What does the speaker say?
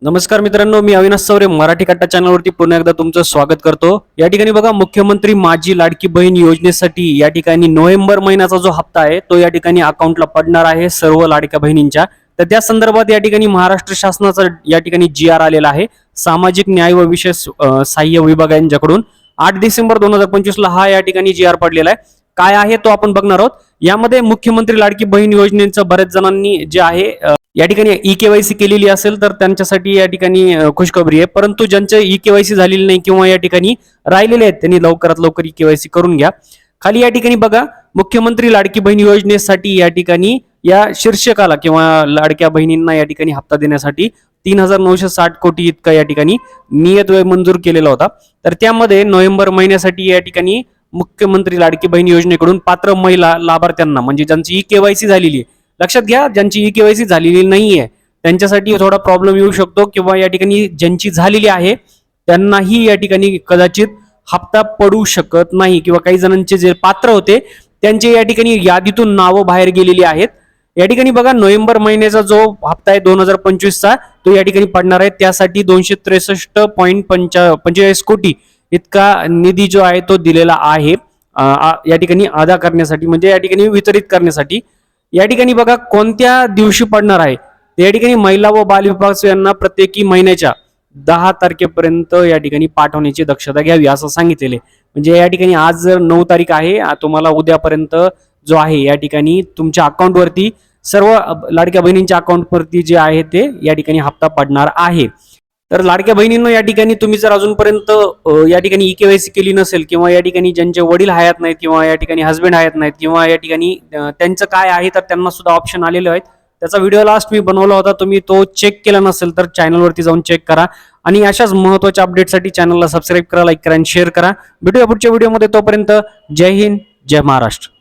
नमस्कार मित्रांनो, मी अविनाश चौरे मराठी कट्टा चॅनलवरती पुन्हा एकदा तुमचं स्वागत करतो। या ठिकाणी बघा, मुख्यमंत्री माझी लाडकी बहीण योजनेसाठी या ठिकाणी नोव्हेंबर महिन्याचा जो हप्ता आहे तो या ठिकाणी अकाउंटला पडणार आहे सर्व लाडक्या बहिणींच्या। तर त्या संदर्भात या ठिकाणी महाराष्ट्र शासनाचा या ठिकाणी GR आलेला आहे सामाजिक न्याय व विशेष सहाय्य विभाग यांच्याकडून 8 डिसेंबर 2025 ला हा या ठिकाणी GR पडलेला आहे। काय आहे तो आपण बघणार आहोत। यामध्ये मुख्यमंत्री लाडकी बहीण योजनेचं बरेच जणांनी जे आहे या ठिकाणी EKYC केलेली असेल तर त्यांच्यासाठी या ठिकाणी खुशखबरी आहे, परंतु ज्यांचे EKYC झालेली नाही किंवा या ठिकाणी राहिलेले आहेत त्यांनी लवकरात लवकर EKYC करून घ्या। खाली या ठिकाणी बघा, मुख्यमंत्री लाडकी बहीण योजनेसाठी या ठिकाणी या शीर्षकाला किंवा लाडक्या बहिणींना या ठिकाणी हप्ता देण्यासाठी 3960 कोटी इतका या ठिकाणी नियत व्यय मंजूर केलेला होता। तर त्यामध्ये नोव्हेंबर महिन्यासाठी या ठिकाणी मुख्यमंत्री लाडकी बहीण योजनेकडून पात्र महिला लाभार्थ्यांना म्हणजे ज्यांची EKYC झालेली आहे, लक्षात घ्या ज्यांची EKYC झालेली नाहीये त्यांच्यासाठी थोडा प्रॉब्लेम येऊ शकतो, किंवा या ठिकाणी ज्यांची झालेली आहे त्यांनाही या ठिकाणी कदाचित हप्ता पडू शकत नाही, किंवा काही जणांचे जे पात्र होते त्यांचे या ठिकाणी यादीतून नावं बाहेर गेलेली आहेत। या ठिकाणी बघा, नोव्हेंबर महिन्याचा जो हप्ता आहे 2025 चा तो या ठिकाणी पडणार आहे। त्यासाठी 263.45 कोटी इतका निधी जो आहे तो दिलेला आहे या ठिकाणी अदा करण्यासाठी, म्हणजे या ठिकाणी वितरित करण्यासाठी। या ठिकाणी बघा कोणत्या दिवशी पडणार आहे, या ठिकाणी महिला व बाल विभाग यांना प्रत्येकी महिन्याच्या 10 तारखेपर्यंत या ठिकाणी पाठवण्याची दक्षता घ्यावी असं सांगितलेले। म्हणजे या ठिकाणी आज जर 9 तारीख आहे, तुम्हाला उद्यापर्यंत जो आहे या ठिकाणी तुमच्या अकाउंटवरती सर्व लाडक्या बहिणींच्या अकाउंटवरती जे आहे ते या ठिकाणी हप्ता पडणार आहे। तर लाडक्या बहिणींनो, या ठिकाणी तुम्ही जर अजूनपर्यंत या ठिकाणी EKYC केली नसेल, किंवा या ठिकाणी ज्यांचे वडील हयात नाहीत किंवा या ठिकाणी हस्बंड हयात नाहीत, किंवा या ठिकाणी त्यांचं काय आहे तर त्यांना सुद्धा ऑप्शन आलेले आहेत, त्याचा व्हिडिओ लास्ट मी बनवला होता, तुम्ही तो चेक केला नसेल तर चॅनलवरती जाऊन चेक करा। आणि अशाच महत्त्वाच्या अपडेटसाठी चॅनलला सबस्क्राईब करा, लाईक करा आणि शेअर करा। भेटूया पुढच्या व्हिडिओमध्ये, तोपर्यंत जय हिंद, जय महाराष्ट्र।